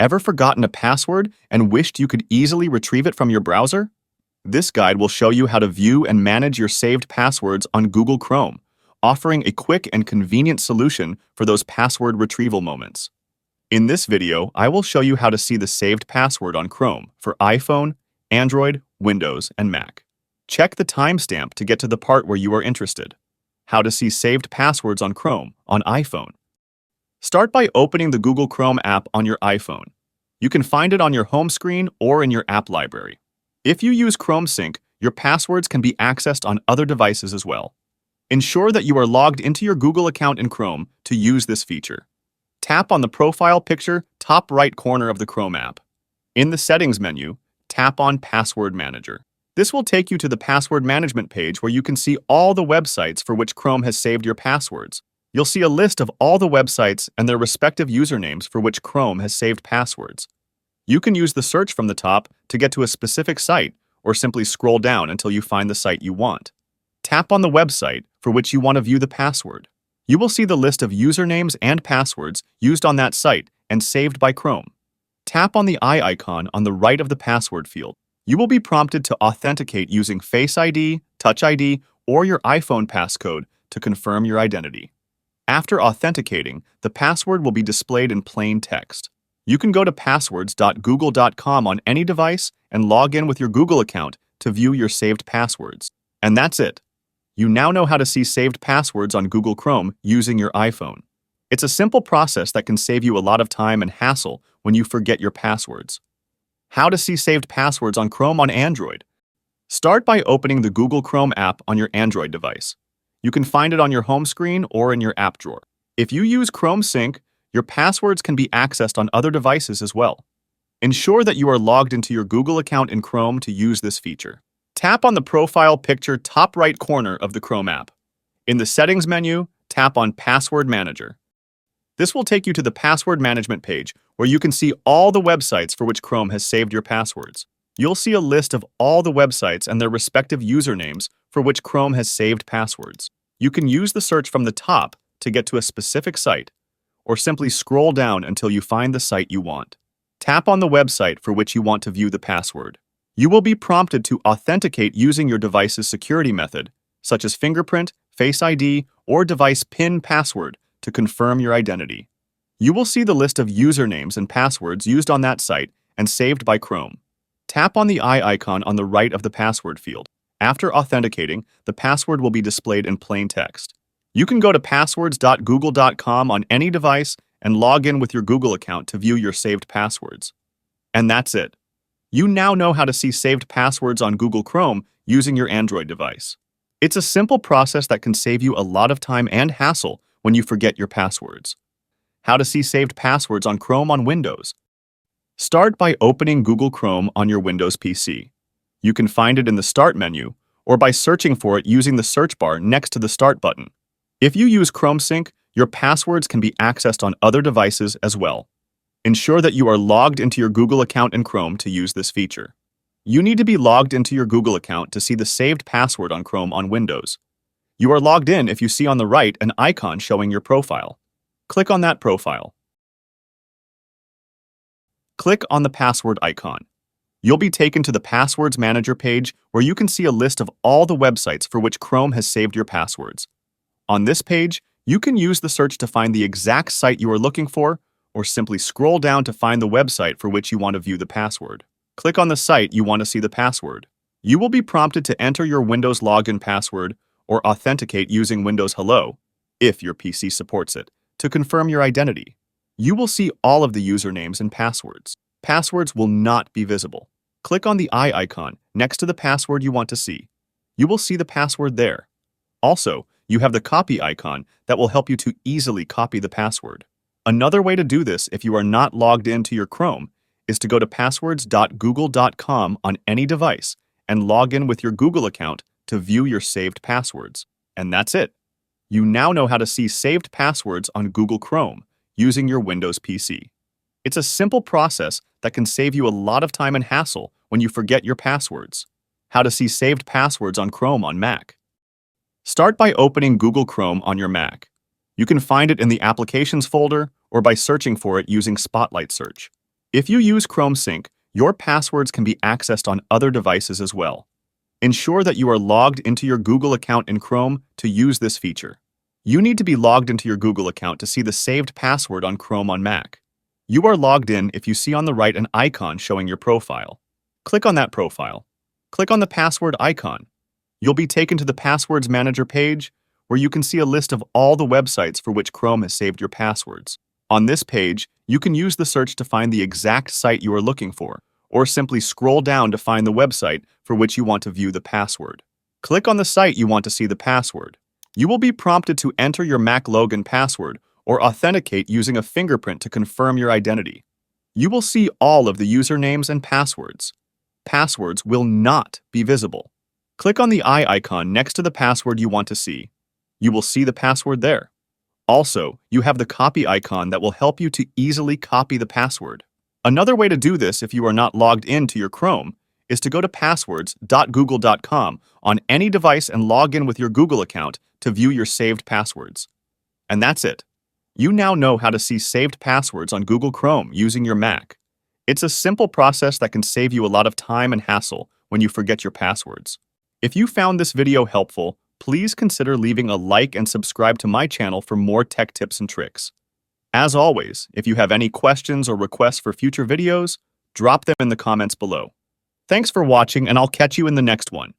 Ever forgotten a password and wished you could easily retrieve it from your browser? This guide will show you how to view and manage your saved passwords on Google Chrome, offering a quick and convenient solution for those password retrieval moments. In this video, I will show you how to see the saved password on Chrome for iPhone, Android, Windows, and Mac. Check the timestamp to get to the part where you are interested. How to see saved passwords on Chrome on iPhone. Start by opening the Google Chrome app on your iPhone. You can find it on your home screen or in your app library. If you use Chrome Sync, your passwords can be accessed on other devices as well. Ensure that you are logged into your Google account in Chrome to use this feature. Tap on the profile picture top right corner of the Chrome app. In the Settings menu, tap on Password Manager. This will take you to the password management page where you can see all the websites for which Chrome has saved your passwords. You'll see a list of all the websites and their respective usernames for which Chrome has saved passwords. You can use the search from the top to get to a specific site, or simply scroll down until you find the site you want. Tap on the website for which you want to view the password. You will see the list of usernames and passwords used on that site and saved by Chrome. Tap on the eye icon on the right of the password field. You will be prompted to authenticate using Face ID, Touch ID, or your iPhone passcode to confirm your identity. After authenticating, the password will be displayed in plain text. You can go to passwords.google.com on any device and log in with your Google account to view your saved passwords. And that's it. You now know how to see saved passwords on Google Chrome using your iPhone. It's a simple process that can save you a lot of time and hassle when you forget your passwords. How to see saved passwords on Chrome on Android. Start by opening the Google Chrome app on your Android device. You can find it on your home screen or in your app drawer. If you use Chrome Sync, your passwords can be accessed on other devices as well. Ensure that you are logged into your Google account in Chrome to use this feature. Tap on the profile picture top right corner of the Chrome app. In the Settings menu, tap on Password Manager. This will take you to the password management page where you can see all the websites for which Chrome has saved your passwords. You'll see a list of all the websites and their respective usernames for which Chrome has saved passwords. You can use the search from the top to get to a specific site, or simply scroll down until you find the site you want. Tap on the website for which you want to view the password. You will be prompted to authenticate using your device's security method, such as fingerprint, Face ID, or device PIN password to confirm your identity. You will see the list of usernames and passwords used on that site and saved by Chrome. Tap on the eye icon on the right of the password field. After authenticating, the password will be displayed in plain text. You can go to passwords.google.com on any device and log in with your Google account to view your saved passwords. And that's it. You now know how to see saved passwords on Google Chrome using your Android device. It's a simple process that can save you a lot of time and hassle when you forget your passwords. How to see saved passwords on Chrome on Windows. Start by opening Google Chrome on your Windows PC. You can find it in the Start menu or by searching for it using the search bar next to the Start button. If you use Chrome Sync, your passwords can be accessed on other devices as well. Ensure that you are logged into your Google account in Chrome to use this feature. You need to be logged into your Google account to see the saved password on Chrome on Windows. You are logged in if you see on the right an icon showing your profile. Click on that profile. Click on the password icon. You'll be taken to the Passwords Manager page where you can see a list of all the websites for which Chrome has saved your passwords. On this page, you can use the search to find the exact site you are looking for, or simply scroll down to find the website for which you want to view the password. Click on the site you want to see the password. You will be prompted to enter your Windows login password or authenticate using Windows Hello, if your PC supports it, to confirm your identity. You will see all of the usernames and passwords. Passwords will not be visible. Click on the eye icon next to the password you want to see. You will see the password there. Also, you have the copy icon that will help you to easily copy the password. Another way to do this if you are not logged into your Chrome is to go to passwords.google.com on any device and log in with your Google account to view your saved passwords. And that's it. You now know how to see saved passwords on Google Chrome using your Windows PC. It's a simple process that can save you a lot of time and hassle when you forget your passwords. How to see saved passwords on Chrome on Mac. Start by opening Google Chrome on your Mac. You can find it in the Applications folder or by searching for it using Spotlight Search. If you use Chrome Sync, your passwords can be accessed on other devices as well. Ensure that you are logged into your Google account in Chrome to use this feature. You need to be logged into your Google account to see the saved password on Chrome on Mac. You are logged in if you see on the right an icon showing your profile. Click on that profile. Click on the password icon. You'll be taken to the Passwords Manager page, where you can see a list of all the websites for which Chrome has saved your passwords. On this page, you can use the search to find the exact site you are looking for, or simply scroll down to find the website for which you want to view the password. Click on the site you want to see the password. You will be prompted to enter your Mac login password or authenticate using a fingerprint to confirm your identity. You will see all of the usernames and passwords. Passwords will not be visible. Click on the eye icon next to the password you want to see. You will see the password there. Also, you have the copy icon that will help you to easily copy the password. Another way to do this if you are not logged in to your Chrome is to go to passwords.google.com on any device and log in with your Google account to view your saved passwords. And that's it. You now know how to see saved passwords on Google Chrome using your Mac. It's a simple process that can save you a lot of time and hassle when you forget your passwords. If you found this video helpful, please consider leaving a like and subscribe to my channel for more tech tips and tricks. As always, if you have any questions or requests for future videos, drop them in the comments below. Thanks for watching, and I'll catch you in the next one.